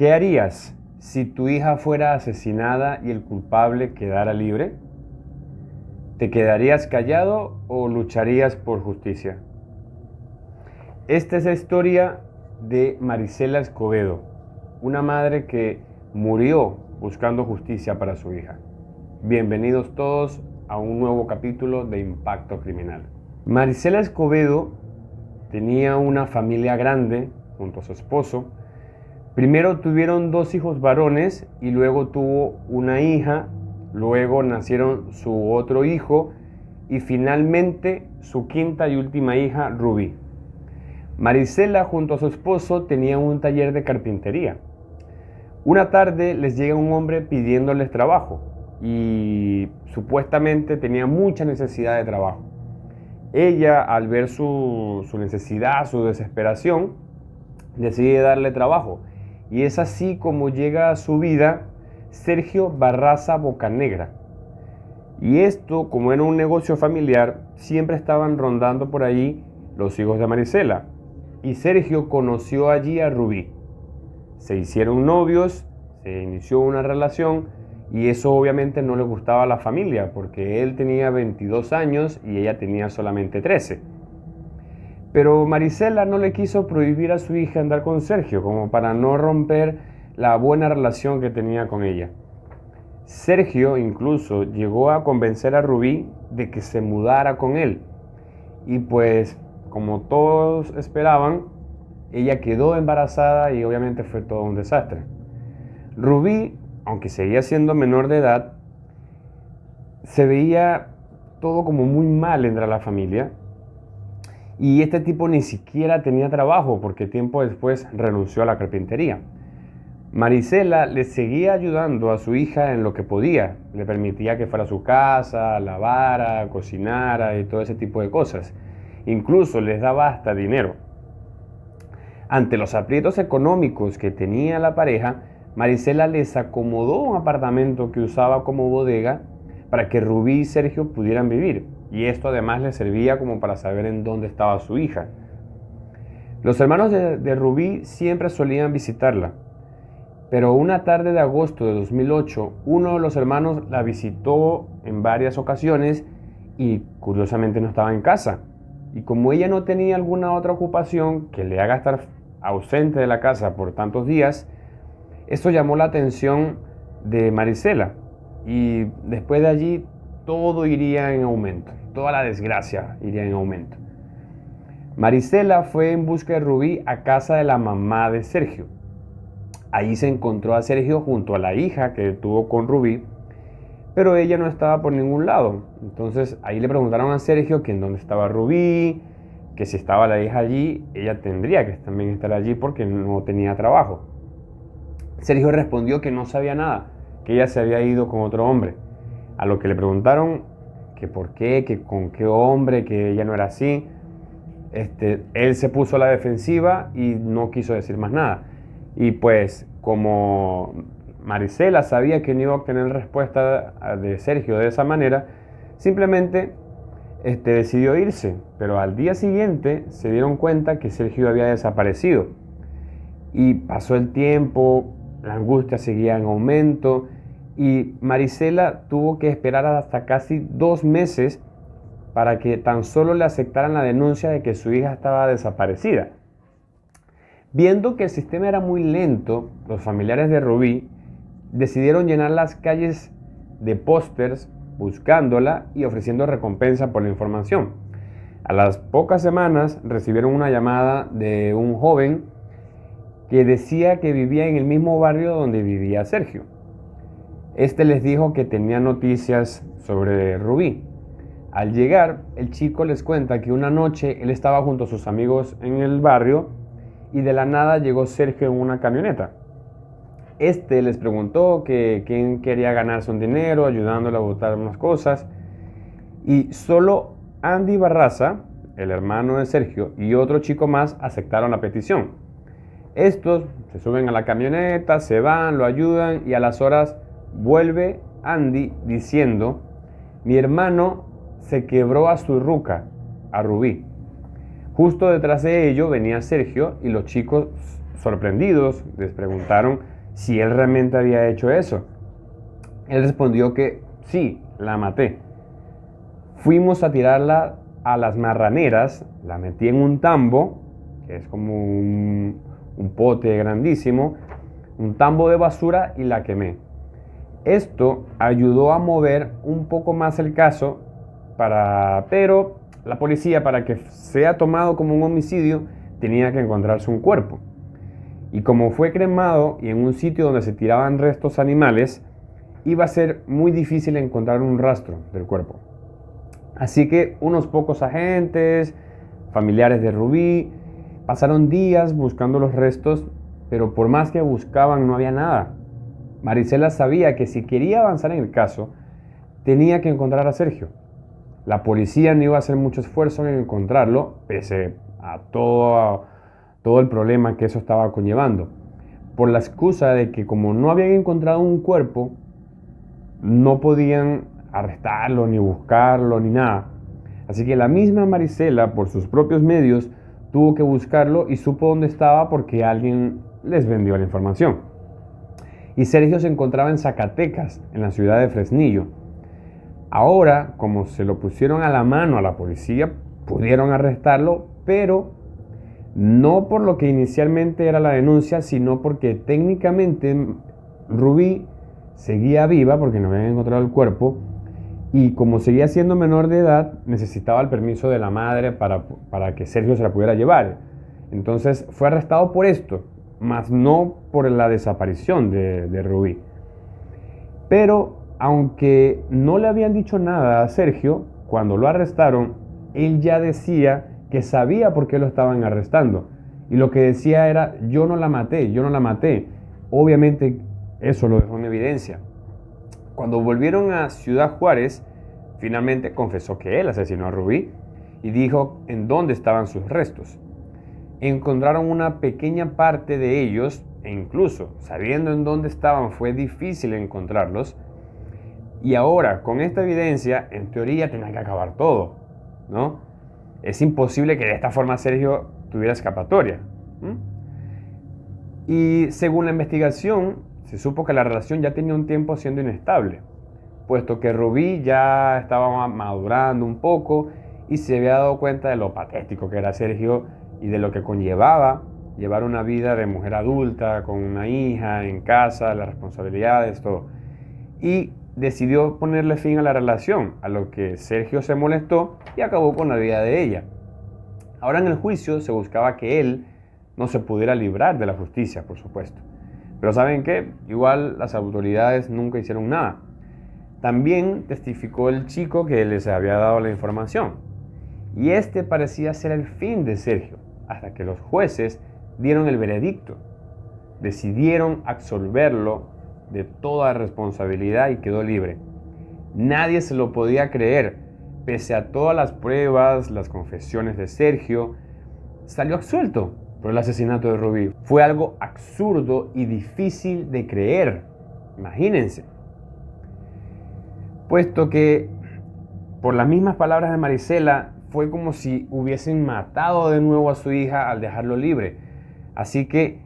¿Qué harías si tu hija fuera asesinada y el culpable quedara libre? ¿Te quedarías callado o lucharías por justicia? Esta es la historia de Marisela Escobedo, una madre que murió buscando justicia para su hija. Bienvenidos todos a un nuevo capítulo de Impacto Criminal. Marisela Escobedo tenía una familia grande junto a su esposo. Primero tuvieron 2 hijos varones y luego tuvo una hija, luego nacieron su otro hijo y finalmente su quinta y última hija, Rubí. Marisela junto a su esposo tenían un taller de carpintería. Una tarde les llega un hombre pidiéndoles trabajo y supuestamente tenía mucha necesidad de trabajo. Ella, al ver su necesidad, su desesperación, decide darle trabajo. Y es así como llega a su vida Sergio Barraza Bocanegra. Y esto, como era un negocio familiar, siempre estaban rondando por allí los hijos de Marisela. Y Sergio conoció allí a Rubí. Se hicieron novios, se inició una relación y eso obviamente no le gustaba a la familia porque él tenía 22 años y ella tenía solamente 13. Pero Marisela no le quiso prohibir a su hija andar con Sergio, como para no romper la buena relación que tenía con ella. Sergio incluso llegó a convencer a Rubí de que se mudara con él. Y pues, como todos esperaban, ella quedó embarazada y obviamente fue todo un desastre. Rubí, aunque seguía siendo menor de edad, se veía todo como muy mal entre la familia. Y este tipo ni siquiera tenía trabajo porque tiempo después renunció a la carpintería. Marisela le seguía ayudando a su hija en lo que podía. Le permitía que fuera a su casa, lavara, cocinara y todo ese tipo de cosas. Incluso les daba hasta dinero. Ante los aprietos económicos que tenía la pareja, Marisela les acomodó un apartamento que usaba como bodega para que Rubí y Sergio pudieran vivir. Y esto además les servía como para saber en dónde estaba su hija. Los hermanos de Rubí siempre solían visitarla, pero una tarde de agosto de 2008, uno de los hermanos la visitó en varias ocasiones y curiosamente no estaba en casa. Y como ella no tenía alguna otra ocupación que le haga estar ausente de la casa por tantos días, esto llamó la atención de Marisela y después de allí todo iría en aumento. Toda la desgracia iría en aumento. Marisela fue en busca de Rubí a casa de la mamá de Sergio. Allí se encontró a Sergio junto a la hija que tuvo con Rubí, pero ella no estaba por ningún lado. Entonces ahí le preguntaron a Sergio que en dónde estaba Rubí, que si estaba la hija allí, ella tendría que también estar allí porque no tenía trabajo. Sergio respondió que no sabía nada, que ella se había ido con otro hombre. A lo que le preguntaron que por qué, que con qué hombre, que ella no era así. Él se puso a la defensiva y no quiso decir más nada. Y pues como Marisela sabía que no iba a obtener respuesta de Sergio de esa manera, simplemente decidió irse. Pero al día siguiente se dieron cuenta que Sergio había desaparecido. Y pasó el tiempo, la angustia seguía en aumento y Marisela tuvo que esperar hasta casi 2 meses para que tan solo le aceptaran la denuncia de que su hija estaba desaparecida. Viendo que el sistema era muy lento, los familiares de Rubí decidieron llenar las calles de pósters buscándola y ofreciendo recompensa por la información. A las pocas semanas recibieron una llamada de un joven que decía que vivía en el mismo barrio donde vivía Sergio. Les dijo que tenía noticias sobre Rubí. Al llegar, el chico les cuenta que una noche él estaba junto a sus amigos en el barrio y de la nada llegó Sergio en una camioneta. Les preguntó que quién quería ganarse un dinero, ayudándole a botar unas cosas. Y solo Andy Barraza, el hermano de Sergio, y otro chico más aceptaron la petición. Estos se suben a la camioneta, se van, lo ayudan y a las horas vuelve Andy diciendo: mi hermano se quebró a su ruca, a Rubí. Justo detrás de ello venía Sergio y los chicos sorprendidos, les preguntaron si él realmente había hecho eso. Él respondió que sí, la maté. Fuimos a tirarla a las marraneras, la metí en un tambo, que es como un pote grandísimo, un tambo de basura, y la quemé. Esto ayudó a mover un poco más el caso, pero la policía, para que sea tomado como un homicidio, tenía que encontrarse un cuerpo. Y como fue cremado y en un sitio donde se tiraban restos animales, iba a ser muy difícil encontrar un rastro del cuerpo. Así que unos pocos agentes, familiares de Rubí, pasaron días buscando los restos, pero por más que buscaban no había nada. Marisela sabía que si quería avanzar en el caso, tenía que encontrar a Sergio. La policía no iba a hacer mucho esfuerzo en encontrarlo, pese a todo el problema que eso estaba conllevando, por la excusa de que como no habían encontrado un cuerpo, no podían arrestarlo, ni buscarlo, ni nada. Así que la misma Marisela, por sus propios medios, tuvo que buscarlo y supo dónde estaba porque alguien les vendió la información. Y Sergio se encontraba en Zacatecas, en la ciudad de Fresnillo. Ahora, como se lo pusieron a la mano a la policía, pudieron arrestarlo, pero no por lo que inicialmente era la denuncia, sino porque técnicamente Rubí seguía viva porque no habían encontrado el cuerpo, y como seguía siendo menor de edad, necesitaba el permiso de la madre para que Sergio se la pudiera llevar. Entonces fue arrestado por esto, más no por la desaparición de Rubí. Pero aunque no le habían dicho nada a Sergio, cuando lo arrestaron, él ya decía que sabía por qué lo estaban arrestando. Y lo que decía era, yo no la maté, yo no la maté. Obviamente eso lo dejó en evidencia. Cuando volvieron a Ciudad Juárez, finalmente confesó que él asesinó a Rubí y dijo en dónde estaban sus restos. Encontraron una pequeña parte de ellos e incluso sabiendo en dónde estaban fue difícil encontrarlos. Y ahora, con esta evidencia, en teoría tenía que acabar todo, ¿no? Es imposible que de esta forma Sergio tuviera escapatoria. Y según la investigación, se supo que la relación ya tenía un tiempo siendo inestable, puesto que Rubí ya estaba madurando un poco y se había dado cuenta de lo patético que era Sergio y de lo que conllevaba llevar una vida de mujer adulta, con una hija en casa, las responsabilidades, todo. Y decidió ponerle fin a la relación, a lo que Sergio se molestó y acabó con la vida de ella. Ahora en el juicio se buscaba que él no se pudiera librar de la justicia, por supuesto. Pero ¿saben qué? Igual las autoridades nunca hicieron nada. También testificó el chico que les había dado la información. Y este parecía ser el fin de Sergio, hasta que los jueces dieron el veredicto. Decidieron absolverlo de toda responsabilidad y quedó libre. Nadie se lo podía creer, pese a todas las pruebas, las confesiones de Sergio, salió absuelto por el asesinato de Rubí. Fue algo absurdo y difícil de creer, imagínense. Puesto que, por las mismas palabras de Marisela, fue como si hubiesen matado de nuevo a su hija al dejarlo libre. Así que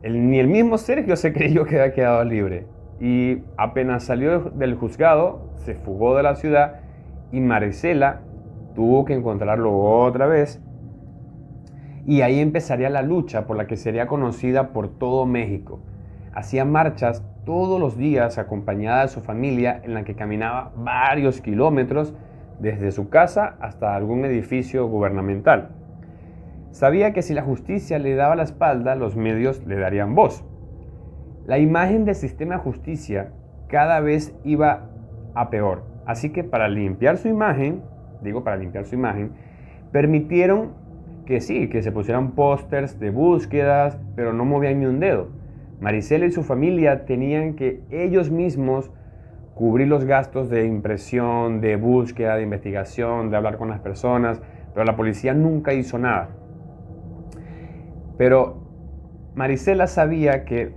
ni el mismo Sergio se creyó que había quedado libre. Y apenas salió del juzgado, se fugó de la ciudad y Marisela tuvo que encontrarlo otra vez. Y ahí empezaría la lucha por la que sería conocida por todo México. Hacía marchas todos los días acompañada de su familia, en la que caminaba varios kilómetros desde su casa hasta algún edificio gubernamental. Sabía que si la justicia le daba la espalda, los medios le darían voz. La imagen del sistema de justicia cada vez iba a peor. Así que para limpiar su imagen, permitieron que se pusieran pósters de búsquedas, pero no movían ni un dedo. Marisela y su familia tenían que ellos mismos cubrir los gastos de impresión, de búsqueda, de investigación, de hablar con las personas, pero la policía nunca hizo nada. Pero Marisela sabía que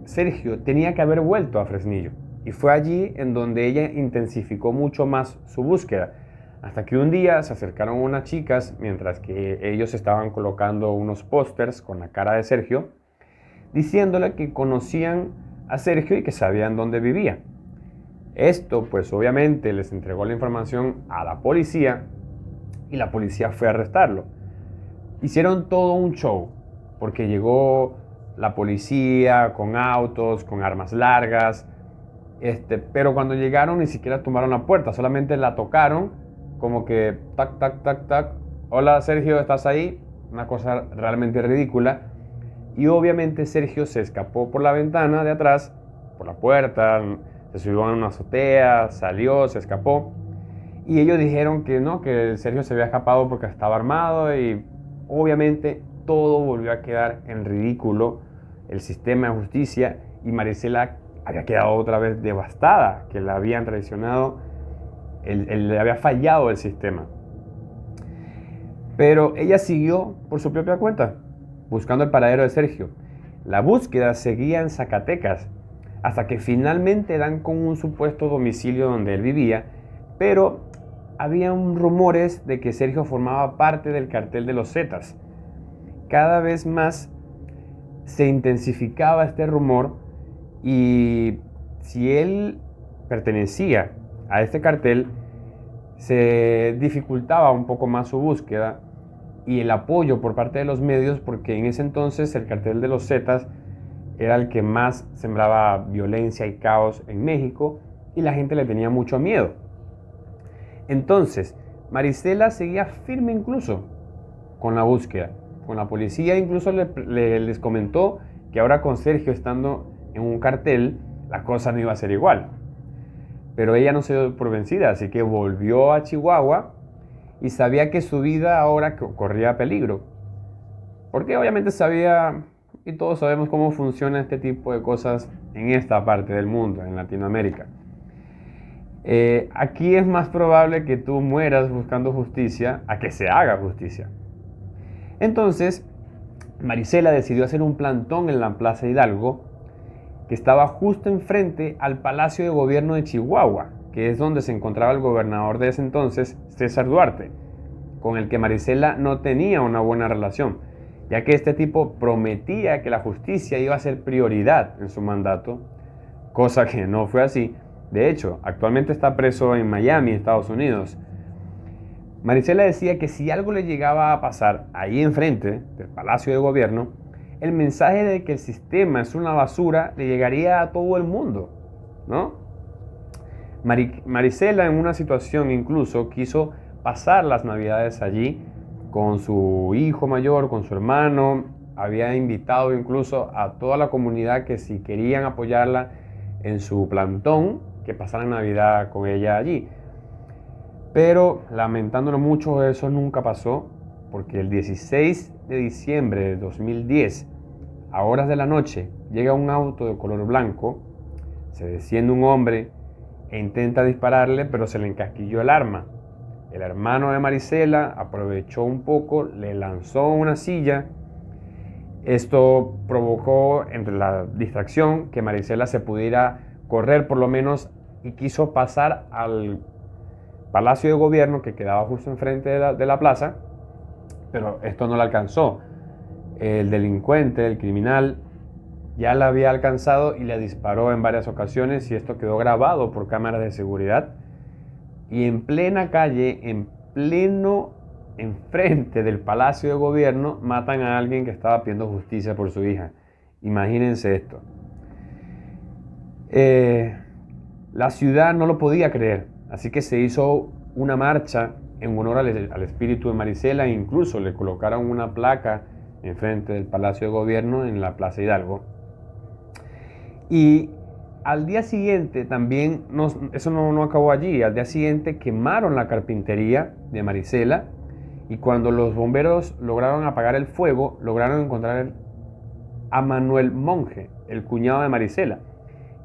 Sergio tenía que haber vuelto a Fresnillo, y fue allí en donde ella intensificó mucho más su búsqueda, hasta que un día se acercaron unas chicas mientras que ellos estaban colocando unos pósters con la cara de Sergio diciéndole que conocían a Sergio y que sabían dónde vivía. Esto, pues obviamente les entregó la información a la policía y la policía fue a arrestarlo. Hicieron todo un show, porque llegó la policía con autos, con armas largas, pero cuando llegaron ni siquiera tumbaron la puerta, solamente la tocaron, como que tac, tac, tac, tac. Hola Sergio, ¿estás ahí? Una cosa realmente ridícula. Y obviamente Sergio se escapó por la ventana de atrás, por la puerta, se subió a una azotea, salió, se escapó. Y ellos dijeron que no, que Sergio se había escapado porque estaba armado y obviamente todo volvió a quedar en ridículo, el sistema de justicia, y Marisela había quedado otra vez devastada, que la habían traicionado, le había fallado el sistema. Pero ella siguió por su propia cuenta, buscando el paradero de Sergio. La búsqueda seguía en Zacatecas, hasta que finalmente dan con un supuesto domicilio donde él vivía, pero había rumores de que Sergio formaba parte del cartel de los Zetas. Cada vez más se intensificaba este rumor y si él pertenecía a este cartel, se dificultaba un poco más su búsqueda y el apoyo por parte de los medios, porque en ese entonces el cartel de los Zetas era el que más sembraba violencia y caos en México y la gente le tenía mucho miedo. Entonces, Marisela seguía firme incluso con la búsqueda. Con la policía incluso les comentó que ahora con Sergio estando en un cartel, la cosa no iba a ser igual. Pero ella no se dio por vencida, así que volvió a Chihuahua y sabía que su vida ahora corría peligro. Porque obviamente sabía, y todos sabemos cómo funciona este tipo de cosas en esta parte del mundo, en Latinoamérica. Aquí es más probable que tú mueras buscando justicia a que se haga justicia. Entonces, Marisela decidió hacer un plantón en la Plaza Hidalgo, que estaba justo enfrente al Palacio de Gobierno de Chihuahua, que es donde se encontraba el gobernador de ese entonces, César Duarte, con el que Marisela no tenía una buena relación, ya que este tipo prometía que la justicia iba a ser prioridad en su mandato, cosa que no fue así. De hecho, actualmente está preso en Miami, Estados Unidos. Marisela decía que si algo le llegaba a pasar ahí enfrente del Palacio de Gobierno, el mensaje de que el sistema es una basura le llegaría a todo el mundo, ¿no? Marisela en una situación incluso quiso pasar las navidades allí con su hijo mayor, con su hermano. Había invitado incluso a toda la comunidad que si querían apoyarla en su plantón, que pasaran Navidad con ella allí. Pero lamentándolo mucho, eso nunca pasó, porque el 16 de diciembre de 2010, a horas de la noche, llega un auto de color blanco, se desciende un hombre e intenta dispararle, pero se le encasquilló el arma. El hermano de Marisela aprovechó un poco, le lanzó una silla. Esto provocó, entre la distracción, que Marisela se pudiera correr por lo menos y quiso pasar al Palacio de Gobierno que quedaba justo enfrente de la plaza, pero esto no la alcanzó. El delincuente, el criminal, ya la había alcanzado y le disparó en varias ocasiones y esto quedó grabado por cámaras de seguridad. Y en plena calle, enfrente del Palacio de Gobierno, matan a alguien que estaba pidiendo justicia por su hija. Imagínense esto. La ciudad no lo podía creer, así que se hizo una marcha en honor al espíritu de Marisela e incluso le colocaron una placa enfrente del Palacio de Gobierno en la Plaza Hidalgo. Y al día siguiente también, eso no acabó allí, al día siguiente quemaron la carpintería de Marisela y cuando los bomberos lograron apagar el fuego, lograron encontrar a Manuel Monge, el cuñado de Marisela,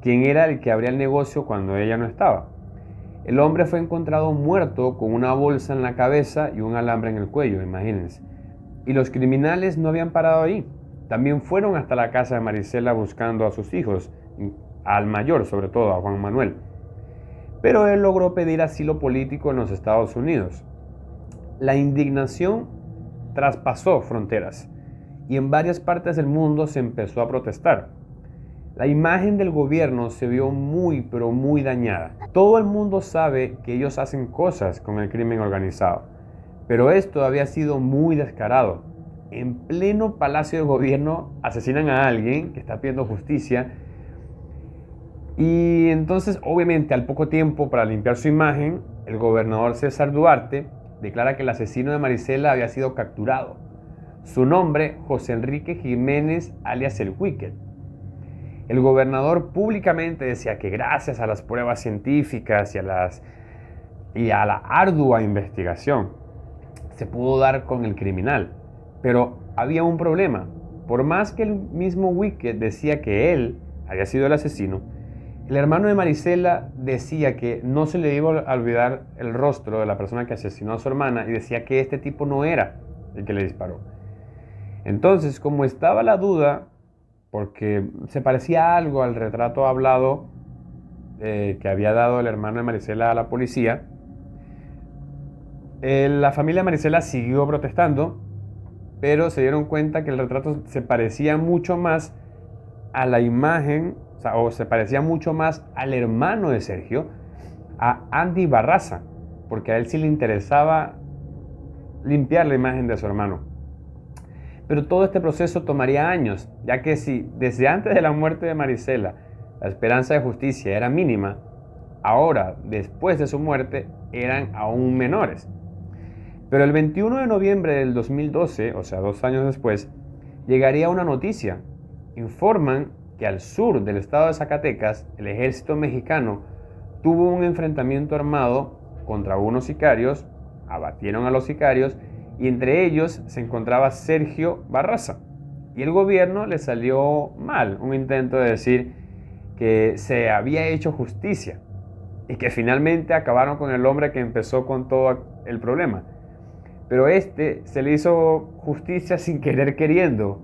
quien era el que abría el negocio cuando ella no estaba. El hombre fue encontrado muerto con una bolsa en la cabeza y un alambre en el cuello, imagínense. Y los criminales no habían parado ahí. También fueron hasta la casa de Marisela buscando a sus hijos, al mayor sobre todo, a Juan Manuel. Pero él logró pedir asilo político en los Estados Unidos. La indignación traspasó fronteras y en varias partes del mundo se empezó a protestar. La imagen del gobierno se vio muy, pero muy dañada. Todo el mundo sabe que ellos hacen cosas con el crimen organizado, pero esto había sido muy descarado. En pleno palacio de gobierno asesinan a alguien que está pidiendo justicia y entonces, obviamente, al poco tiempo, para limpiar su imagen, el gobernador César Duarte declara que el asesino de Marisela había sido capturado. Su nombre, José Enrique Jiménez, alias el Wicked. El gobernador públicamente decía que gracias a las pruebas científicas y a la ardua investigación se pudo dar con el criminal. Pero había un problema. Por más que el mismo Wicked decía que él había sido el asesino, el hermano de Marisela decía que no se le iba a olvidar el rostro de la persona que asesinó a su hermana y decía que este tipo no era el que le disparó. Entonces, como estaba la duda, porque se parecía algo al retrato hablado que había dado el hermano de Marisela a la policía, la familia de Marisela siguió protestando, pero se dieron cuenta que el retrato se parecía mucho más a la imagen, o se parecía mucho más al hermano de Sergio, a Andy Barraza, porque a él sí le interesaba limpiar la imagen de su hermano. Pero todo este proceso tomaría años, ya que si desde antes de la muerte de Marisela la esperanza de justicia era mínima, ahora, después de su muerte, eran aún menores. Pero el 21 de noviembre del 2012, o sea, 2 años después, llegaría una noticia. Informan que al sur del estado de Zacatecas, el ejército mexicano tuvo un enfrentamiento armado contra unos sicarios, abatieron a los sicarios y entre ellos se encontraba Sergio Barraza. Y el gobierno le salió mal un intento de decir que se había hecho justicia y que finalmente acabaron con el hombre que empezó con todo el problema. Pero se le hizo justicia sin querer queriendo,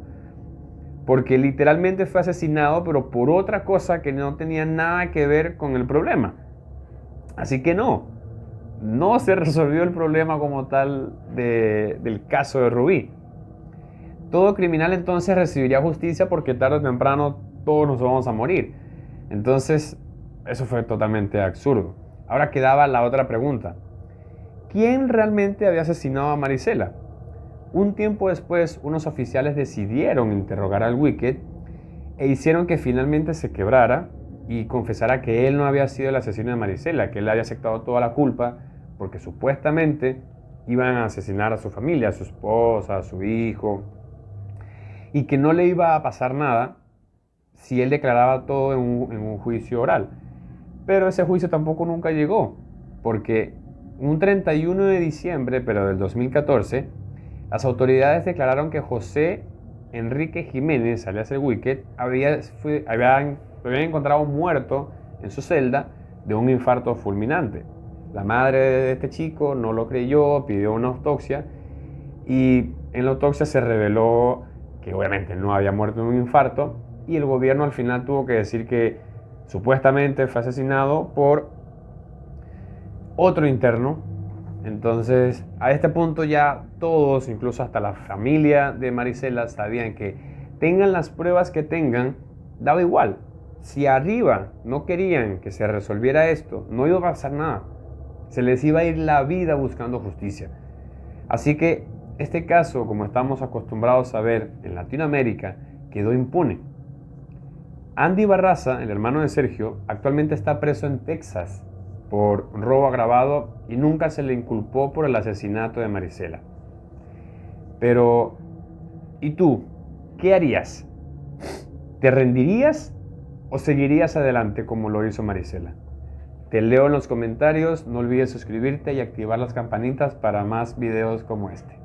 porque literalmente fue asesinado, pero por otra cosa que no tenía nada que ver con el problema. Así que no se resolvió el problema como tal del caso de Rubí. Todo criminal entonces recibiría justicia porque tarde o temprano todos nos vamos a morir. Entonces, eso fue totalmente absurdo. Ahora quedaba la otra pregunta. ¿Quién realmente había asesinado a Marisela? Un tiempo después, unos oficiales decidieron interrogar al Wicked e hicieron que finalmente se quebrara y confesara que él no había sido el asesino de Marisela, que él había aceptado toda la culpa porque supuestamente iban a asesinar a su familia, a su esposa, a su hijo, y que no le iba a pasar nada si él declaraba todo en un juicio oral. Pero ese juicio tampoco nunca llegó, porque un 31 de diciembre, pero del 2014, las autoridades declararon que José Enrique Jiménez, alias el Wicked, habían encontrado muerto en su celda de un infarto fulminante. La madre de este chico no lo creyó, pidió una autopsia y en la autopsia se reveló que obviamente no había muerto de un infarto y el gobierno al final tuvo que decir que supuestamente fue asesinado por otro interno. Entonces, a este punto ya todos, incluso hasta la familia de Marisela, sabían que tengan las pruebas que tengan, daba igual. Si arriba no querían que se resolviera esto, no iba a pasar nada. Se les iba a ir la vida buscando justicia. Así que este caso, como estamos acostumbrados a ver en Latinoamérica, quedó impune. Andy Barraza, el hermano de Sergio, actualmente está preso en Texas por robo agravado y nunca se le inculpó por el asesinato de Marisela. Pero, ¿y tú? ¿Qué harías? ¿Te rendirías o seguirías adelante como lo hizo Marisela? Te leo en los comentarios, no olvides suscribirte y activar las campanitas para más videos como este.